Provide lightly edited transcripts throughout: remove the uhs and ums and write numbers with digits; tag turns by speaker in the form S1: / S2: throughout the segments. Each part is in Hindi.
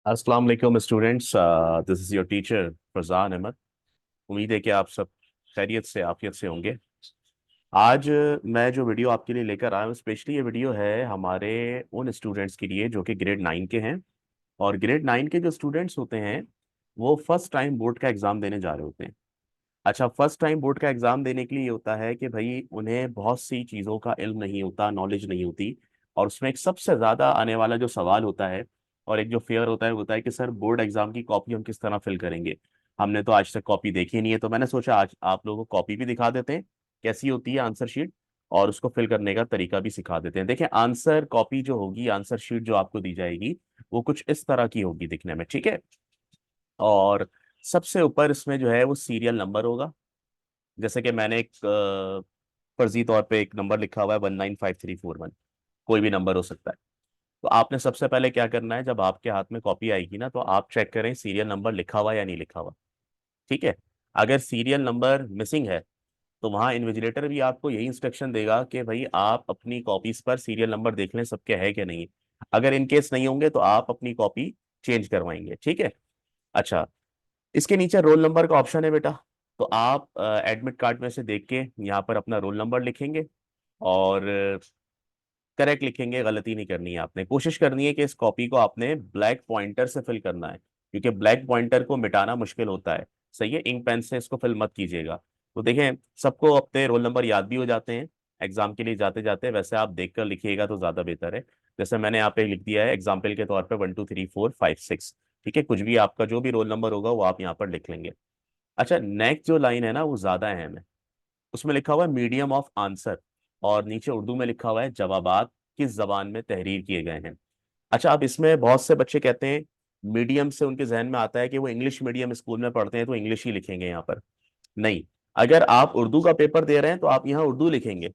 S1: अस्सलाम वालेकुम students. This is your teacher Farzan Ahmad. उम्मीद है कि आप सब खैरियत से आफियत से होंगे। आज मैं जो वीडियो आपके लिए लेकर आया हूँ, स्पेशली ये वीडियो है हमारे उन स्टूडेंट्स के लिए जो कि ग्रेड 9 के हैं। और ग्रेड 9 के जो स्टूडेंट्स होते हैं वो फर्स्ट टाइम बोर्ड का एग्ज़ाम देने जा रहे होते हैं। अच्छा, फर्स्ट टाइम बोर्ड का एग्ज़ाम देने के लिए ये होता है कि भाई उन्हें बहुत सी चीज़ों का इल्म नहीं होता, नॉलेज नहीं होती। और उसमें एक सबसे ज़्यादा आने वाला जो सवाल होता है और एक जो फेयर होता है वो होता है कि सर बोर्ड एग्ज़ाम की कॉपी हम किस तरह फिल करेंगे। हमने तो आज तक कॉपी देखी नहीं है, तो मैंने सोचा आज आप लोगों को कॉपी भी दिखा देते हैं कैसी होती है आंसर शीट, और उसको फिल करने का तरीका भी सिखा देते हैं। देखिए, आंसर कॉपी जो होगी, आंसर शीट जो आपको दी जाएगी वो कुछ इस तरह की होगी दिखने में, ठीक है। और सबसे ऊपर इसमें जो है वो सीरियल नंबर होगा। जैसे कि मैंने एक फर्जी तौर पे एक नंबर लिखा हुआ है 195341। कोई भी नंबर हो सकता है। तो आपने सबसे पहले क्या करना है, जब आपके हाथ में कॉपी आएगी ना, तो आप चेक करें सीरियल नंबर लिखा हुआ या नहीं लिखा हुआ। ठीक है। अगर सीरियल नंबर मिसिंग है तो वहां इन्विजिलेटर भी आपको यही इंस्ट्रक्शन देगा कि भाई आप अपनी कॉपीज पर सीरियल नंबर देख लें सबके है कि नहीं। अगर इनकेस नहीं होंगे तो आप अपनी कॉपी चेंज करवाएंगे, ठीक है। अच्छा, इसके नीचे रोल नंबर का ऑप्शन है बेटा। तो आप एडमिट कार्ड में से देख के यहाँ पर अपना रोल नंबर लिखेंगे और करेक्ट लिखेंगे, गलती नहीं करनी है। आपने कोशिश करनी है कि इस कॉपी को आपने ब्लैक पॉइंटर से फिल करना है, क्योंकि ब्लैक पॉइंटर को मिटाना मुश्किल होता है। सही है, इंक पेन से इसको फिल मत कीजिएगा। तो देखें, सबको अपने रोल नंबर याद भी हो जाते हैं एग्जाम के लिए जाते जाते। वैसे आप देख कर लिखिएगा तो ज्यादा बेहतर है। जैसे मैंने यहाँ पे लिख दिया है एग्जाम्पल के तौर पर 123456। ठीक है, कुछ भी आपका जो भी रोल नंबर होगा वो आप यहाँ पर लिख लेंगे। अच्छा, नेक्स्ट जो लाइन है ना वो ज्यादा अहम है। उसमें लिखा हुआ है मीडियम ऑफ आंसर, और नीचे उर्दू में लिखा हुआ है जवाबात किस जबान में तहरीर किए गए हैं। अच्छा, अब इसमें बहुत से बच्चे कहते हैं, मीडियम से उनके जहन में आता है कि वो इंग्लिश मीडियम स्कूल में पढ़ते हैं तो इंग्लिश ही लिखेंगे यहाँ पर। नहीं, अगर आप उर्दू का पेपर दे रहे हैं तो आप यहाँ उर्दू लिखेंगे।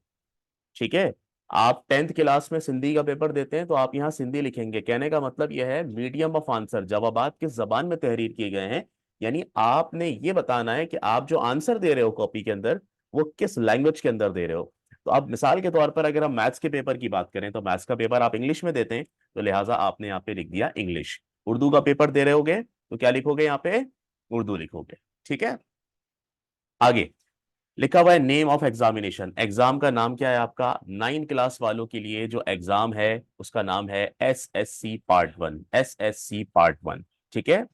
S1: ठीक है। आप 10th क्लास में सिंधी का पेपर देते हैं तो आप यहाँ सिंधी लिखेंगे। कहने का मतलब यह है मीडियम ऑफ आंसर, जवाबात किस जबान में तहरीर किए गए हैं। यानी आपने ये बताना है कि आप जो आंसर दे रहे हो कॉपी के अंदर वो किस लैंग्वेज के अंदर दे रहे हो। तो अब मिसाल के तौर पर अगर हम मैथ्स के पेपर की बात करें तो मैथ्स का पेपर आप इंग्लिश में देते हैं, तो लिहाजा आपने यहाँ पे लिख दिया इंग्लिश। उर्दू का पेपर दे रहे होगे तो क्या लिखोगे यहाँ पे, उर्दू लिखोगे। ठीक है। आगे लिखा हुआ है नेम ऑफ एग्जामिनेशन। एग्जाम का नाम क्या है आपका, 9 क्लास वालों के लिए जो एग्जाम है उसका नाम है SSC पार्ट 1, SSC पार्ट 1। ठीक है।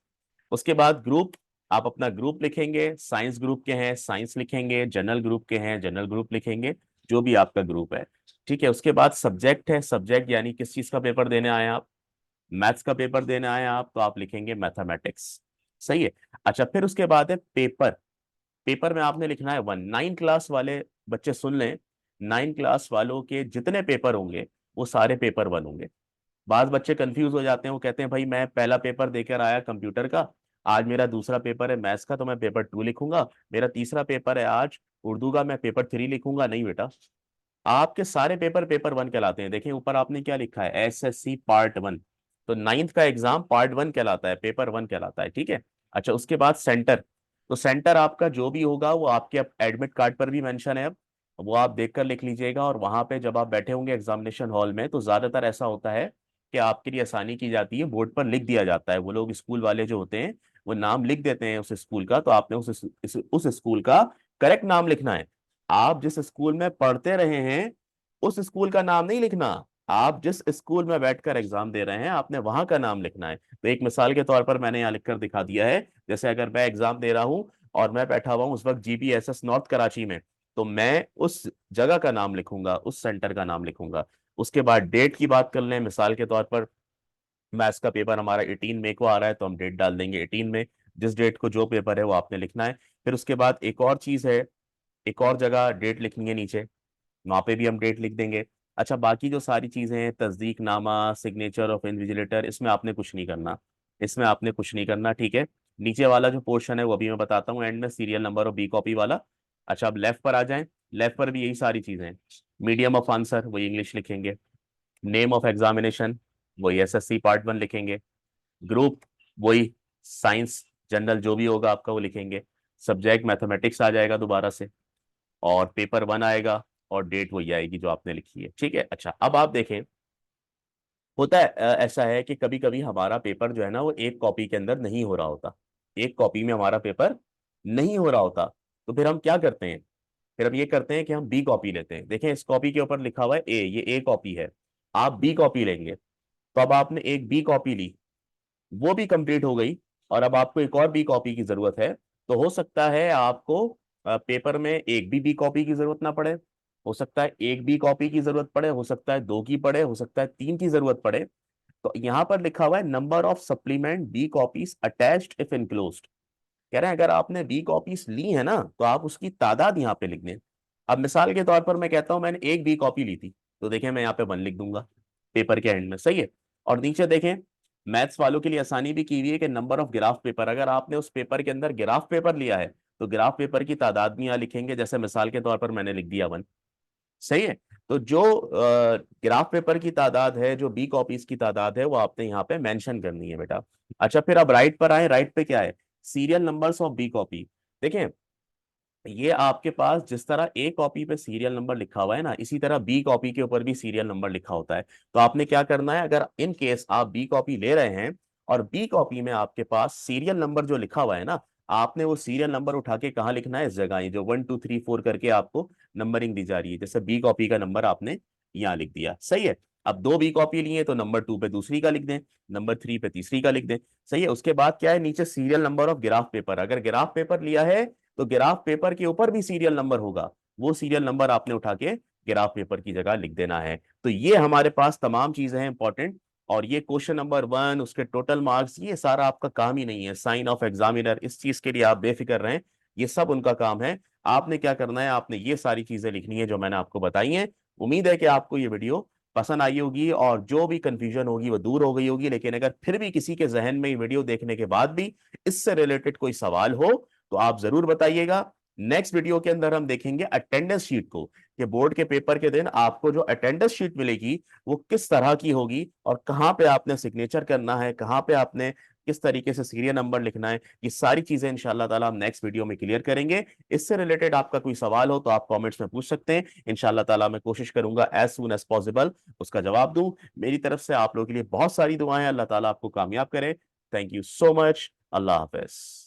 S1: उसके बाद ग्रुप, आप अपना ग्रुप लिखेंगे। साइंस ग्रुप के हैं साइंस लिखेंगे, जनरल ग्रुप के हैं जनरल ग्रुप लिखेंगे, जो भी आपका ग्रुप है। ठीक है। उसके बाद सब्जेक्ट है, सब्जेक्ट यानी किस चीज का पेपर देने आए हैं आप। मैथ्स का पेपर देने आए हैं आप तो आप लिखेंगे मैथमेटिक्स। सही है। अच्छा, फिर उसके बाद है पेपर। पेपर में आपने लिखना है 1। 9 क्लास वाले बच्चे सुन लें, 9 क्लास वालों के जितने पेपर होंगे वो सारे पेपर 1 होंगे। बाद बच्चे कंफ्यूज हो जाते हैं, वो कहते हैं भाई मैं पहला पेपर देकर आया कंप्यूटर का, आज मेरा दूसरा पेपर है मैथ्स का तो मैं पेपर 2 लिखूंगा, मेरा तीसरा पेपर है आज उर्दू का, मैं पेपर 3 लिखूंगा। नहीं बेटा, आपके सारे पेपर 1 कहलाते हैं। देखिए ऊपर आपने क्या लिखा है, SSC पार्ट 1। तो 9th का एग्जाम पार्ट 1 कहलाता है, पेपर 1 कहलाता है। ठीक है। अच्छा, उसके बाद सेंटर। तो सेंटर आपका जो भी होगा वो आपके एडमिट कार्ड पर भी मेंशन है। अब वो आप देखकर लिख लीजिएगा, और वहां पे जब आप बैठे होंगे एग्जामिनेशन हॉल में तो ज्यादातर ऐसा होता है कि आपके लिए आसानी की जाती है, बोर्ड पर लिख दिया जाता है। वो लोग स्कूल वाले जो होते हैं वो नाम लिख देते हैं उस स्कूल का, तो आपने उस स्कूल का करेक्ट नाम लिखना है। आप जिस स्कूल में पढ़ते रहे हैं उस स्कूल का नाम नहीं लिखना। आप जिस स्कूल में बैठकर एग्जाम दे रहे हैं आपने वहां का नाम लिखना है। तो एक मिसाल के तौर पर मैंने यहाँ लिखकर दिखा दिया है। जैसे अगर मैं एग्जाम दे रहा हूं और मैं बैठा हुआ हूँ उस वक्त GPSS नॉर्थ कराची में, तो मैं उस जगह का नाम लिखूंगा, उस सेंटर का नाम लिखूंगा। उसके बाद डेट की बात कर लें, मिसाल के तौर पर मैथ्स का पेपर हमारा 18 मई को आ रहा है तो हम डेट डाल देंगे 18 मई। जिस डेट को जो पेपर है वो आपने लिखना है। फिर उसके बाद एक और चीज है, एक और जगह डेट लिखनी है नीचे, वहां पे भी हम डेट लिख देंगे। अच्छा, बाकी जो सारी चीजें हैं, तस्दीकनामा, सिग्नेचर ऑफ इन्विजिलेटर, इसमें आपने कुछ नहीं करना। इसमें आपने कुछ नहीं करना, ठीक है। नीचे वाला जो पोर्शन है वो अभी मैं बताता हूँ एंड में, सीरियल नंबर और बी कॉपी वाला। अच्छा, अब लेफ्ट पर आ जाएं। लेफ्ट पर भी यही सारी चीजें हैं। मीडियम ऑफ आंसर वही इंग्लिश लिखेंगे, नेम ऑफ एग्जामिनेशन वही SSC पार्ट 1 लिखेंगे, ग्रुप वही साइंस जनरल जो भी होगा आपका वो लिखेंगे, सब्जेक्ट मैथमेटिक्स आ जाएगा दोबारा से, और पेपर 1 आएगा, और डेट वही आएगी जो आपने लिखी है। ठीक है। अच्छा, अब आप देखें होता है ऐसा है कि कभी कभी हमारा पेपर जो है ना वो एक कॉपी के अंदर नहीं हो रहा होता, एक कॉपी में हमारा पेपर नहीं हो रहा होता। तो फिर हम क्या करते हैं, फिर हम ये करते हैं कि हम बी कॉपी लेते हैं। देखें इस कॉपी के ऊपर लिखा हुआ है ए, ये ए कॉपी है, आप बी कॉपी लेंगे। तो अब आपने एक बी कॉपी ली, वो भी कंप्लीट हो गई, और अब आपको एक और बी कॉपी की जरूरत है। तो हो सकता है आपको पेपर में एक भी बी कॉपी की जरूरत ना पड़े, हो सकता है एक बी कॉपी की जरूरत पड़े, हो सकता है दो की पड़े, हो सकता है तीन की जरूरत पड़े। तो यहां पर लिखा हुआ है number of supplement b copies attached if enclosed. कह रहे हैं अगर आपने बी कॉपीज ली है ना तो आप उसकी तादाद यहाँ पे लिख दें। अब मिसाल के तौर पर मैं कहता हूं मैंने एक बी कॉपी ली थी, तो देखें मैं यहाँ पे 1 लिख दूंगा पेपर के एंड में, सही है। और नीचे देखें मैथ्स वालों के लिए आसानी भी की हुई है कि नंबर ऑफ ग्राफ पेपर, अगर आपने उस पेपर के अंदर ग्राफ पेपर लिया है तो ग्राफ पेपर की तादाद भी यहाँ लिखेंगे, जैसे मिसाल के तौर पर मैंने लिख दिया 1, सही है। तो जो ग्राफ पेपर की तादाद है, जो बी कॉपीज की तादाद है, वो आपने यहाँ पे मेंशन करनी है बेटा। अच्छा फिर अब राइट पर आए, राइट पे क्या है, serial numbers of b copy. देखें ये आपके पास जिस तरह ए कॉपी पे सीरियल नंबर लिखा हुआ है ना, इसी तरह बी कॉपी के ऊपर भी सीरियल नंबर लिखा होता है। तो आपने क्या करना है, अगर इन केस आप बी कॉपी ले रहे हैं और बी कॉपी में आपके पास सीरियल नंबर जो लिखा हुआ है ना, आपने वो सीरियल नंबर उठा के कहाँ लिखना है, इस जगह, ये जो 1 2 3 4 करके आपको नंबरिंग दी जा रही है, जैसे बी कॉपी का नंबर आपने यहाँ लिख दिया, सही है। अब दो बी कॉपी लिए तो नंबर 2 पे दूसरी का लिख दें, नंबर 3 पे तीसरी का लिख दें, सही है। उसके बाद क्या है, नीचे serial number of graph paper, अगर ग्राफ पेपर लिया है तो ग्राफ पेपर के ऊपर भी सीरियल नंबर होगा, वो सीरियल नंबर आपने उठा के ग्राफ पेपर की जगह लिख देना है। तो ये हमारे पास तमाम चीजें हैं इंपॉर्टेंट। और ये क्वेश्चन नंबर 1, उसके टोटल मार्क्स, ये सारा आपका काम ही नहीं है, साइन ऑफ एग्जामिनर, इस चीज के लिए आप बेफिक्र रहें, ये सब उनका काम है। आपने क्या करना है, आपने ये सारी चीजें लिखनी है जो मैंने आपको बताई हैं। उम्मीद है कि आपको ये वीडियो पसंद आई होगी और जो भी कंफ्यूजन होगी वो दूर हो गई होगी। लेकिन अगर फिर भी किसी के जहन में ये वीडियो देखने के बाद भी इससे रिलेटेड कोई सवाल हो तो आप जरूर बताइएगा। नेक्स्ट वीडियो के अंदर हम देखेंगे अटेंडेंस शीट को, कि बोर्ड के पेपर के दिन आपको जो अटेंडेंस शीट मिलेगी वो किस तरह की होगी, और कहां पे आपने सिग्नेचर करना है, कहां पे आपने किस तरीके से सीरियल नंबर लिखना है, ये सारी चीजें इंशाल्लाह ताला हम नेक्स्ट वीडियो में क्लियर करेंगे। इससे रिलेटेड आपका कोई सवाल हो तो आप कमेंट्स में पूछ सकते हैं, इंशाल्लाह ताला मैं कोशिश करूंगा एज सून एज पॉसिबल उसका जवाब दूं। मेरी तरफ से आप लोगों के लिए बहुत सारी दुआएं, अल्लाह ताला आपको कामयाब करे। Thank you so much, Allah Hafiz.